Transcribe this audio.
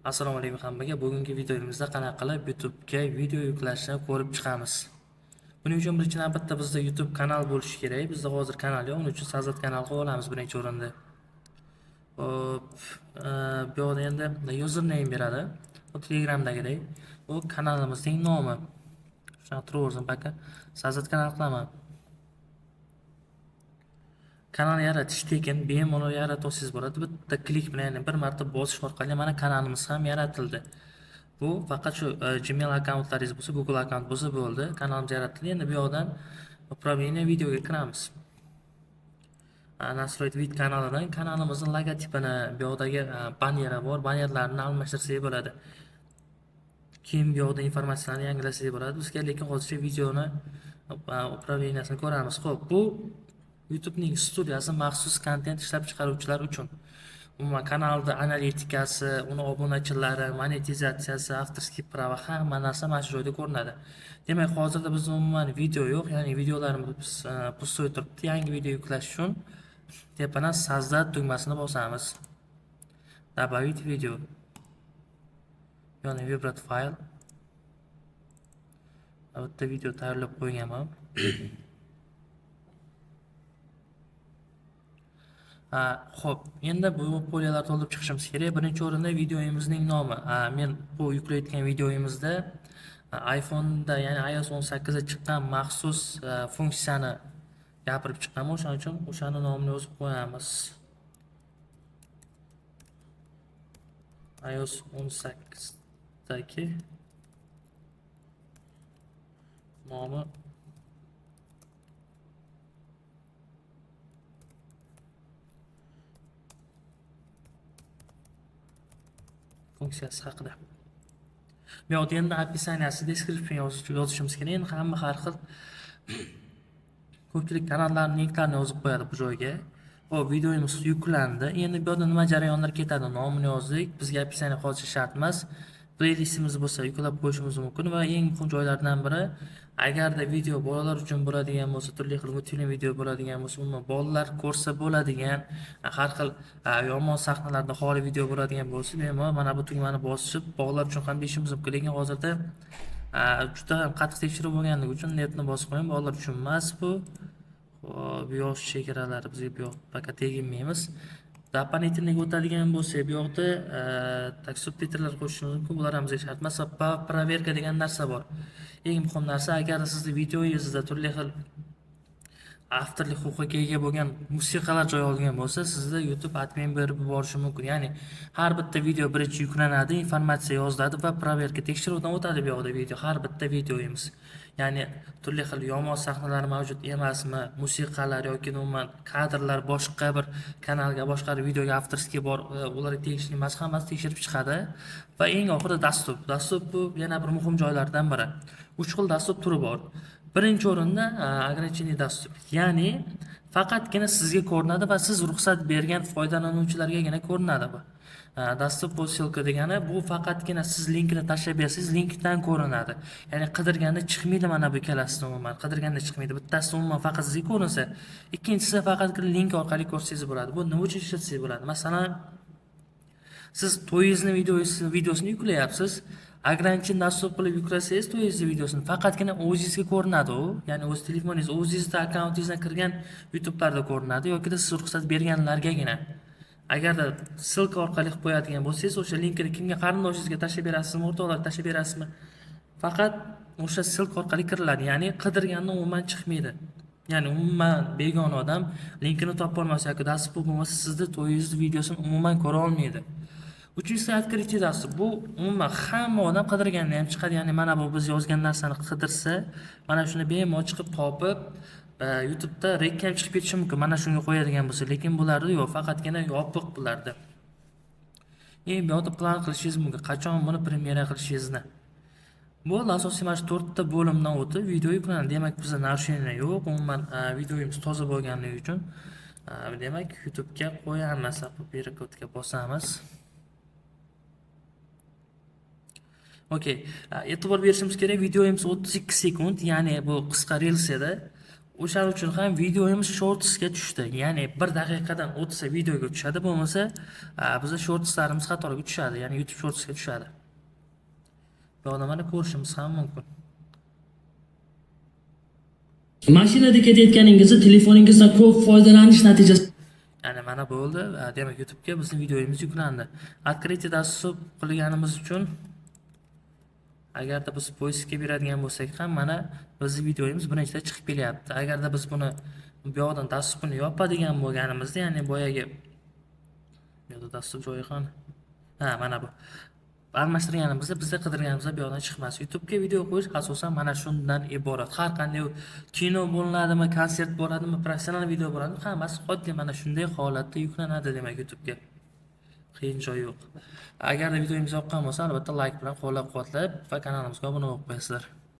Assalomu alaykum hammaga. Bugungi videomizda qanaqa qilib YouTube ga video yuklashni ko'rib chiqamiz. Buning uchun birinchi navbatda bizda YouTube kanal bo'lishi kerak. Bizda hozir kanal yo'q, uning uchun Sazat kanal qilib olamiz birinchi o'rinda. Hop, bu yerda endi username beradi. Bu Telegramdagidek. Bu kanalimizning nomi. Shuni turaversin paka. Sazat kanal qilaman. Kanal yaratish tekin, bemalol yaratsangiz bo'ladi. Bitta klik bilan, ya'ni bir marta bosish orqali mana kanalimiz ham yaratildi. Bu faqat shu Gmail akkauntlaringiz bo'lsa, Google akkaunt bo'lsa bo'ldi. Kanalimiz yaratildi. Endi bu yoqdan upravlение videoga kiramiz. Nastroyt vid kanalidan kanalimizning logotipini, bu yoqdagi bannerlar bor, bannerlarni almashtirsak bo'ladi. Keyin bu yoqda informatsiyalarni yangilasak bo'ladi. Bizga lekin hozircha videoni upravleniyasini ko'ramiz. Xo'p, bu YouTube'ning studiyasi maxsus kontent ishlab chiqaruvchilar uchun. Umuman kanalda analitikasi, uni obunachilari, monetizatsiyasi, avtorskiy prava hamma narsa mana shu joyda ko'rinadi. Demak, hozirda bizda umuman video yo'q, ya'ni videolarimiz pustoy turibdi. Yangi video yuklash uchun tepadan Sazat tugmasini bosamiz. Добавить video. Ya'ni vibrat fayl. Bitta video tayyorlab qo'yganman. Xo'p, endi bu poliyalarni to'ldirib chiqishimiz kerak. Birinchi o'rinda videomizning nomi. Men bu yuklayotgan videomizda iPhone'da, ya'ni iOS 18 da chiqqan maxsus funksiyani gapirib chiqqanman. O'shaning uchun o'shani nomini yozib qo'yamiz. iOS 18 dagi nomi funksiyasi haqida. Bu yerda endi описанияsi, description yozishimiz kerak. Endi hamma har xil ko'pchilik kanallarning linklarini yozib qo'yadi bu joyga. Hop, videomiz yuklandi. Endi bu yerda nima jarayonlar ketadi, nomini yozdik. Bizga описание hozir shart emas. Playlistimiz bo'lsa yuklab qo'yishimiz mumkin va eng muhim joylardan biri, agarda video bolalar uchun bo'ladigan bo'lsa, turli xil multfilm video bo'ladigan bo'lsa, umuman bolalar ko'rsa bo'ladigan, har xil yomon sahnalarda xoli video bo'ladigan bo'lsa, bemalol mana bu tugmani bosib bolalar uchun ham deyishimiz mumkin. Lekin hozirda juda ham qattiq tekshiruv bo'lganligi uchun netni bosib qo'ying, bolalar uchun emas bu. Hop, yosh chegaralari bizga bu yoq faqat teginmaymiz. Doполнительныйga o'tadigan bo'lsa, bu yoqda subtitrlar qo'shishimiz mumkin. Bular ham bizga shart emas. Proverka degan narsa bor. Eng muhim narsa, agar sizni videoyingizda turli xil avtorlik huquqiga ega bo'lgan musiqalar joy olgan bo'lsa, sizda YouTube admin berib yuborishi mumkin. Ya'ni har bitta video birinchi yuklanadi, informatsiya yoziladi va proverka tekshiruvdan o'tadi bu yoqda video, har bitta videoyimiz. Ya'ni turli xil yomon sahnalar mavjud emasmi, musiqalar yoki umuman kadrlar boshqa bir kanalga, boshqa bir videoga avtorskiy bor, ularga tegishli emas, hammasi tekshirib chiqadi. Va eng oxirida dastur. Dastur bu yana bir muhim joylardan biri. 3 xil dastur turi bor. Birinchi o'rinda ограниченный dastur. Ya'ni faqatgina sizga ko'rinadi va siz ruxsat bergan foydalanuvchilargagina ko'rinadi bu. Dastur posilka degani bu faqatgina siz linkini tashlab bersangiz linkdan ko'rinadi. Ya'ni qidirganda chiqmaydi mana bu ikkalasidan umuman. Qidirganda chiqmaydi. Bittasi umuman faqat sizga ko'rinsa, ikkinchisi faqatgina link orqali ko'rsangiz bo'ladi. Bu nima uchun ishlatsangiz bo'ladi? Masalan, siz to'yingizni videosini yuklayapsiz. Ограничен dastur qilib yuklasangiz to'yingizni videosini faqatgina o'zingizga ko'rinadi u. Ya'ni o'z telefoningiz, o'zingizning akkauntingizdan kirgan YouTube'larda ko'rinadi yoki siz ruxsat berganlargagina. Agarda silka orqali qilib qo'yadigan bo'lsangiz, o'sha linkini kimga qarindoshingizga tashlab berasizmi, o'rtoqlarga tashlab berasizmi? Faqat o'sha silka orqali kiriladi. Ya'ni qidirganda umuman chiqmaydi. Ya'ni umuman begona odam linkini topa olmasa yoki dastur bo'lmasa, sizni to'yingizni videosini umuman ko'ra olmaydi. Uchinchisi открытие dastur. Bu umuman hamma odam qidirganda ham chiqadi. Ya'ni mana bu biz yozgan narsani qidirsa, mana shuni bemalol chiqib topib, YouTube'da reklam chiqib ketishi mumkin. Mana shunga qo'yadigan bo'lsa, lekin bularda yo'q, faqatgina yopiq bularda. Bu yoqda plan qilishingiz mumkin, qachon buni premyera qilishingizni. Bu asosiy mana shu 4 ta bo'limdan o'tib video yuklanadi. Demak, bizda narusheniya yo'q. Umuman videoyimiz toza bo'lganligi uchun demak YouTube'ga qo'yamiz. Переходga bosamiz. Okey, e'tibor berishimiz kerak, videoyimiz 32 sekund, ya'ni bu qisqa reels edi. O'shaning uchun ham videomiz shortsga tushdi. Ya'ni 1 daqiqadan o'tsa videoga tushadi, bo'lmasa bizning shortslarimiz qatoriga tushadi, ya'ni YouTube shortsga tushadi. Bu yerda mana ko'rishimiz ham mumkin. Mashinada ketayotganingizda telefoningizdan ko'p foydalanish natijasida Ya'ni mana bo'ldi. Demak, YouTube'ga bizning videomiz yuklandi. Открытие dastur qilganimiz uchun agarda biz poyezga beradigan bo'lsak ham mana bizning videomiz birinchida chiqib kelyapti. Agarda biz buni bu yoqdan dasturni yopadigan bo'lganimizda, ya'ni boyagi bu yerda dastur joyi qani? Mana bu. Almashtirganimizda bizda qidirganimizda bu yoqdan chiqmas. YouTube'ga video qo'yish asosan mana shundan iborat. Har qanday kino bo'ladimi, konsert bo'ladimi, professional video bo'ladimi, hammasi xuddi mana shunday holatda yuklanadi demak YouTube'ga. Qiyin joyi yo'q. Agar videomiz yoqqan bo'lsa, albatta like bilan qo'llab-quvvatlab va kanalimizga obuna bo'lib qo'yasizlar.